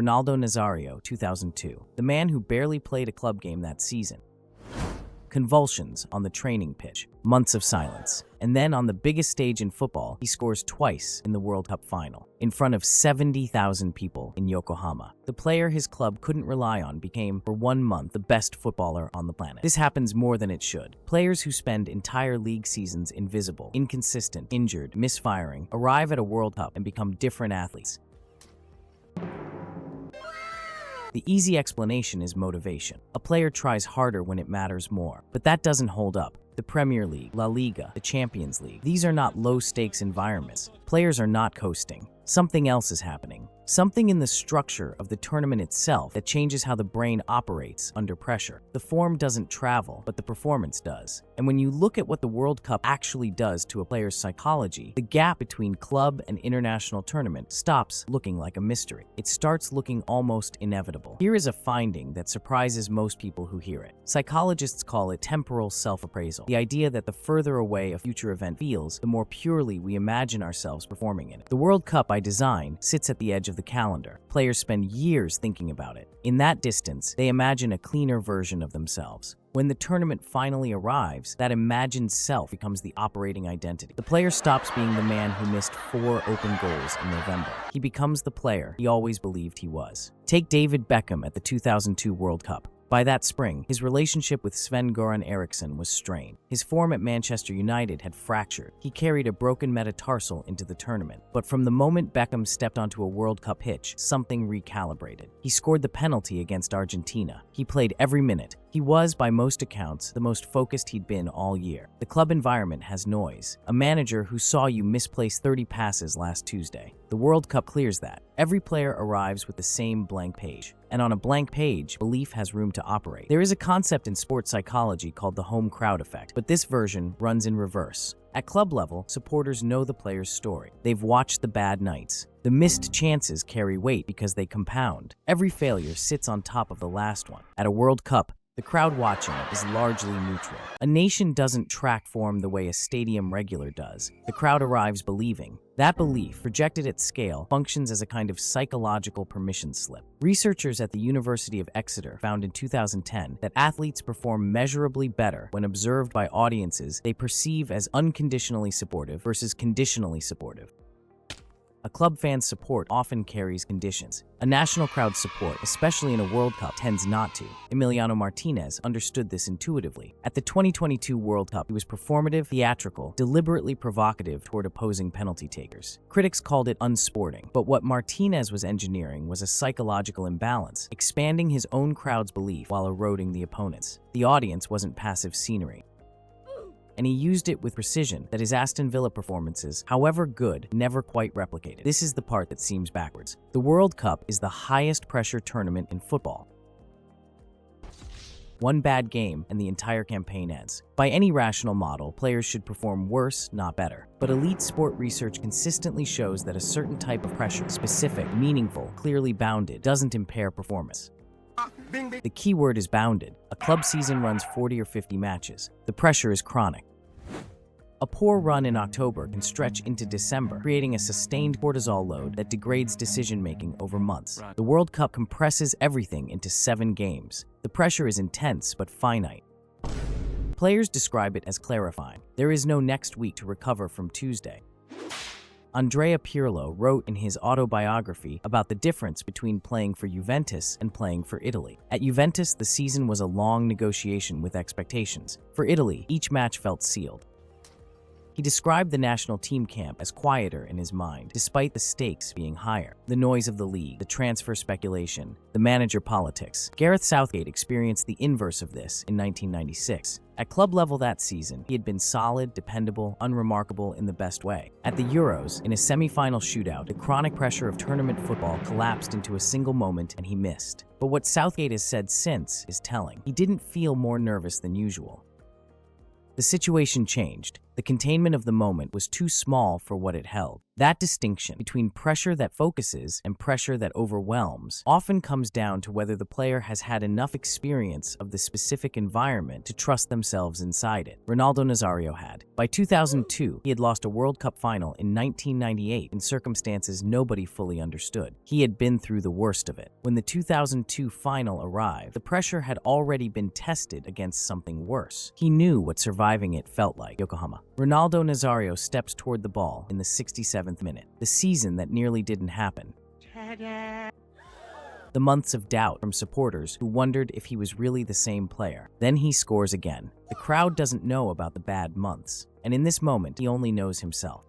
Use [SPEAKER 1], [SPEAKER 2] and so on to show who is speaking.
[SPEAKER 1] Ronaldo Nazario, 2002, the man who barely played a club game that season. Convulsions on the training pitch, months of silence, and then on the biggest stage in football, he scores twice in the World Cup final, in front of 70,000 people in Yokohama. The player his club couldn't rely on became, for 1 month, the best footballer on the planet. This happens more than it should. Players who spend entire league seasons invisible, inconsistent, injured, misfiring, arrive at a World Cup and become different athletes. The easy explanation is motivation. A player tries harder when it matters more, but that doesn't hold up. The Premier League, La Liga, the Champions League, these are not low-stakes environments. Players are not coasting. Something else is happening. Something in the structure of the tournament itself that changes how the brain operates under pressure. The form doesn't travel, but the performance does. And when you look at what the World Cup actually does to a player's psychology, the gap between club and international tournament stops looking like a mystery. It starts looking almost inevitable. Here is a finding that surprises most people who hear it. Psychologists call it temporal self-appraisal, the idea that the further away a future event feels, the more purely we imagine ourselves performing in it. The World Cup, by design, sits at the edge of the calendar. Players spend years thinking about it. In that distance, they imagine a cleaner version of themselves. When the tournament finally arrives, that imagined self becomes the operating identity. The player stops being the man who missed 4 open goals in November. He becomes the player he always believed he was. Take David Beckham at the 2002 World Cup. By that spring, his relationship with Sven-Göran Eriksson was strained. His form at Manchester United had fractured. He carried a broken metatarsal into the tournament. But from the moment Beckham stepped onto a World Cup pitch, something recalibrated. He scored the penalty against Argentina. He played every minute. He was, by most accounts, the most focused he'd been all year. The club environment has noise. A manager who saw you misplace 30 passes last Tuesday. The World Cup clears that. Every player arrives with the same blank page. And on a blank page, belief has room to operate. There is a concept in sports psychology called the home crowd effect, but this version runs in reverse. At club level, supporters know the player's story. They've watched the bad nights. The missed chances carry weight because they compound. Every failure sits on top of the last one. At a World Cup, the crowd watching is largely neutral. A nation doesn't track form the way a stadium regular does. The crowd arrives believing. That belief, projected at scale, functions as a kind of psychological permission slip. Researchers at the University of Exeter found in 2010 that athletes perform measurably better when observed by audiences they perceive as unconditionally supportive versus conditionally supportive. A club fan's support often carries conditions. A national crowd's support, especially in a World Cup, tends not to. Emiliano Martinez understood this intuitively. At the 2022 World Cup, he was performative, theatrical, deliberately provocative toward opposing penalty takers. Critics called it unsporting, but what Martinez was engineering was a psychological imbalance, expanding his own crowd's belief while eroding the opponent's. The audience wasn't passive scenery, and he used it with precision that his Aston Villa performances, however good, never quite replicated. This is the part that seems backwards. The World Cup is the highest pressure tournament in football. One bad game and the entire campaign ends. By any rational model, players should perform worse, not better. But elite sport research consistently shows that a certain type of pressure, specific, meaningful, clearly bounded, doesn't impair performance. The key word is bounded. A club season runs 40 or 50 matches. The pressure is chronic. A poor run in October can stretch into December, creating a sustained cortisol load that degrades decision-making over months. The World Cup compresses everything into 7 games. The pressure is intense but finite. Players describe it as clarifying. There is no next week to recover from Tuesday. Andrea Pirlo wrote in his autobiography about the difference between playing for Juventus and playing for Italy. At Juventus, the season was a long negotiation with expectations. For Italy, each match felt sealed. He described the national team camp as quieter in his mind, despite the stakes being higher. The noise of the league, the transfer speculation, the manager politics. Gareth Southgate experienced the inverse of this in 1996. At club level that season, he had been solid, dependable, unremarkable in the best way. At the Euros, in a semi-final shootout, the chronic pressure of tournament football collapsed into a single moment and he missed. But what Southgate has said since is telling. He didn't feel more nervous than usual. The situation changed. The The containment of the moment was too small for what it held. That distinction between pressure that focuses and pressure that overwhelms often comes down to whether the player has had enough experience of the specific environment to trust themselves inside it. Ronaldo Nazario had. By 2002, he had lost a World Cup final in 1998 in circumstances nobody fully understood. He had been through the worst of it. When the 2002 final arrived, the pressure had already been tested against something worse. He knew what surviving it felt like. Yokohama. Ronaldo Nazario steps toward the ball in the 67th minute, the season that nearly didn't happen. The months of doubt from supporters who wondered if he was really the same player. Then he scores again. The crowd doesn't know about the bad months, and in this moment, he only knows himself.